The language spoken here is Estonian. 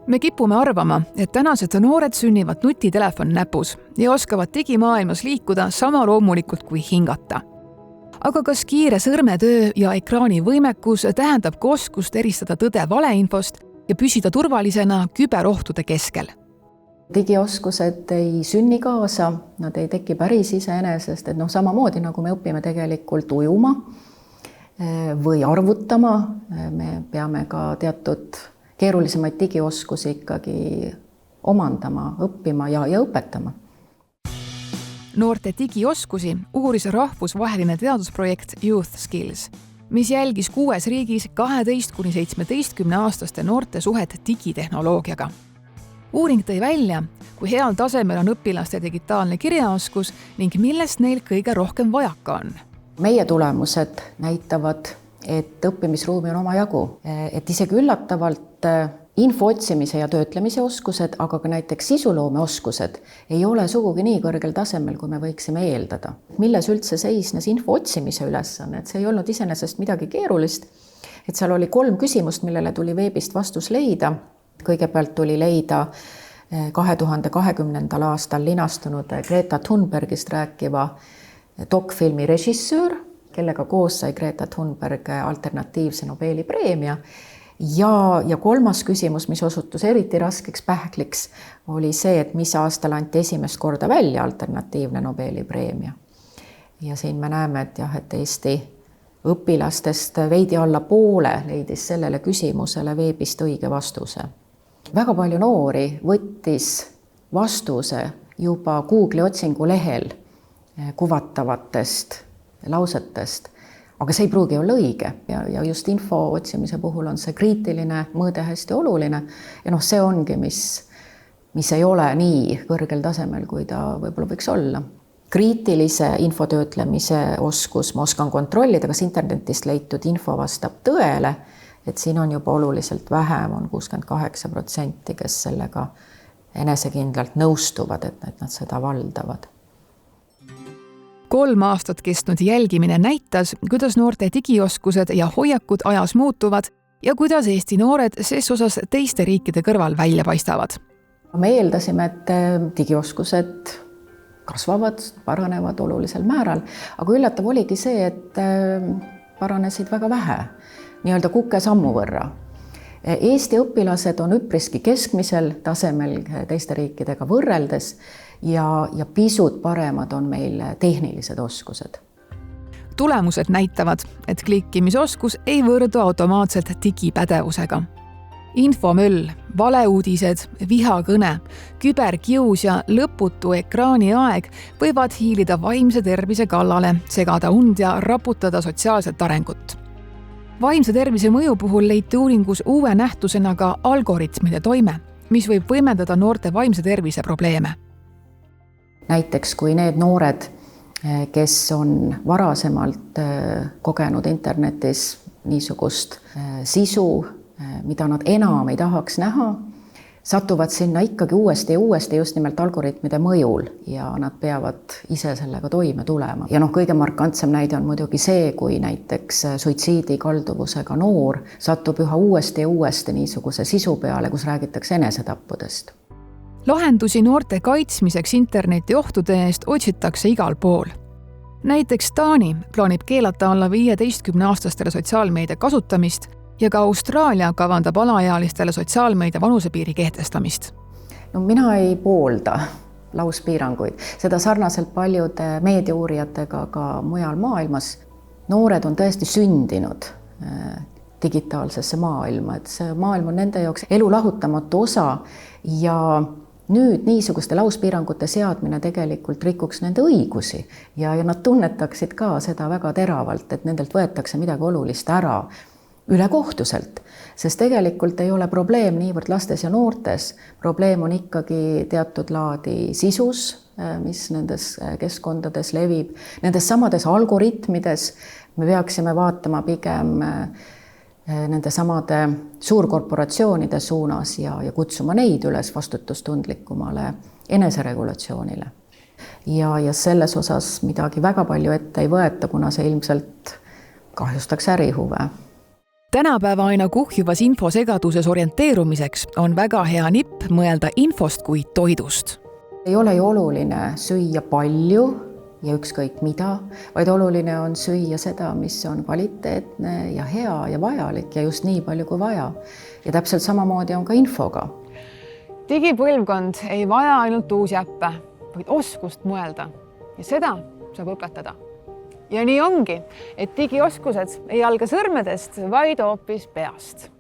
Me kipume arvama, et tänased noored sünnivad nutitelefon näpus ja oskavad digimaailmas liikuda sama loomulikult kui hingata. Aga kas kiire sõrmetöö ja ekraani võimekus tähendab ka oskust eristada tõde valeinfost ja püsida turvalisena küberohtude keskel? Digioskused ei sünni kaasa, nad ei teki päris iseenesest, et samamoodi nagu me õpime tegelikult ujuma või arvutama, me peame ka teatud keerulisemaid digioskusi ikkagi omandama, õppima ja õpetama. Noorte digioskusi uuris rahvusvaheline teadusprojekt Youth Skills, mis jälgis 6 riigis 12–17-aastaste noorte suhet digitehnoloogiaga. Uuring tõi välja, kui heal tasemel on õpilaste digitaalne kirjaoskus ning millest neil kõige rohkem vajaka on. Meie tulemused näitavad, et õppimisruumi on omajagu, et isegi üllatavalt info otsimise ja töötlemise oskused, aga ka näiteks sisuloome oskused ei ole sugugi nii kõrgel tasemel, kui me võiksime eeldada. Milles üldse seisnes info otsimise ülesanne, et see ei olnud iseenesest midagi keerulist, et seal oli 3 küsimust, millele tuli veebist vastus leida. Kõigepealt tuli leida 2020. aastal linastunud Greta Thunbergist rääkiva dokfilmi režissöör, kellega koos sai Greta Thunberg alternatiivse Nobeli preemia. Ja 3. küsimus, mis osutus eriti raskeks pähkliks, oli see, et mis aastal anti esimest korda välja alternatiivne Nobeli preemia. Ja siin me näeme, et Eesti õpilastest veidi alla poole leidis sellele küsimusele veebist õige vastuse. Väga palju noori võttis vastuse juba Google'i otsingu lehel kuvatavatest lausetest, aga see ei pruugi olla õige ja just info otsimise puhul on see kriitiline mõõde hästi oluline ja see ongi, mis ei ole nii kõrgel tasemel, kui ta võib-olla võiks olla. Kriitilise info töötlemise oskus, ma oskan kontrollida, kas internetist leitud info vastab tõele, et siin on juba oluliselt vähem, on 68%, kes sellega enesekindlalt nõustuvad, et nad seda valdavad. 3 aastat kestnud jälgimine näitas, kuidas noorte digioskused ja hoiakud ajas muutuvad ja kuidas Eesti noored ses osas teiste riikide kõrval välja paistavad. Me eeldasime, et digioskused kasvavad, paranevad olulisel määral, aga üllatav oligi see, et paranesid väga vähe, nii-öelda kukesammu võrra. Eesti õpilased on üpriski keskmisel tasemel teiste riikidega võrreldes ja pisut paremad on meil tehnilised oskused. Tulemused näitavad, et klikkimisoskus ei võrdu automaatselt digipädevusega. Infomöll, valeuudised, vihakõne, küberkius ja lõputu ekraaniaeg võivad hiilida vaimse tervise kallale, segada und ja raputada sotsiaalset arengut. Vaimse tervise mõju puhul leiti uuringus uue nähtusena ka algoritmide toime, mis võib võimendada noorte vaimse tervise probleeme. Näiteks kui need noored, kes on varasemalt kogenud internetis niisugust sisu, mida nad enam ei tahaks näha, satuvad sinna ikkagi uuesti just nimelt algoritmide mõjul ja nad peavad ise sellega toime tulema. Ja kõige markantsem näide on muidugi see, kui näiteks suitsiidikalduvusega noor satub üha uuesti niisuguse sisu peale, kus räägitakse enesetappudest. Lahendusi noorte kaitsmiseks interneti ohtude eest otsitakse igal pool. Näiteks Taani plaanib keelata alla 15-aastastele sotsiaalmeedia kasutamist ja ka Austraalia kavandab alaealistele sotsiaalmeedia vanusepiiri kehtestamist. Mina ei poolda lauspiiranguid. Seda sarnaselt paljude meediauurijatega ka mujal maailmas. Noored on tõesti sündinud digitaalsesse maailma, et see maailm on nende jaoks elu lahutamatu osa ja nüüd niisuguste lauspiirangute seadmine tegelikult rikuks nende õigusi ja nad tunnetaksid ka seda väga teravalt, et nendelt võetakse midagi olulist ära ülekohtuselt, sest tegelikult ei ole probleem niivõrd lastes ja noortes. Probleem on ikkagi teatud laadi sisus, mis nendes keskkondades levib. Nendes samades algoritmides me peaksime vaatama pigem nende samade suurkorporatsioonide suunas ja kutsuma neid üles vastutustundlikumale eneseregulatsioonile. Ja selles osas midagi väga palju ette ei võeta, kuna see ilmselt kahjustaks ärihuve. Tänapäeva aina kuhjuvas infosegaduses orienteerumiseks on väga hea nipp mõelda infost kui toidust. Ei ole ju oluline süüa palju ja ükskõik mida, vaid oluline on süüa seda, mis on kvaliteetne ja hea ja vajalik ja just nii palju kui vaja. Ja täpselt samamoodi on ka infoga. Digipõlvkond ei vaja ainult uusi äppe, vaid oskust mõelda ja seda saab õpetada. Ja nii ongi, et digioskused ei alga sõrmedest, vaid hoopis peast.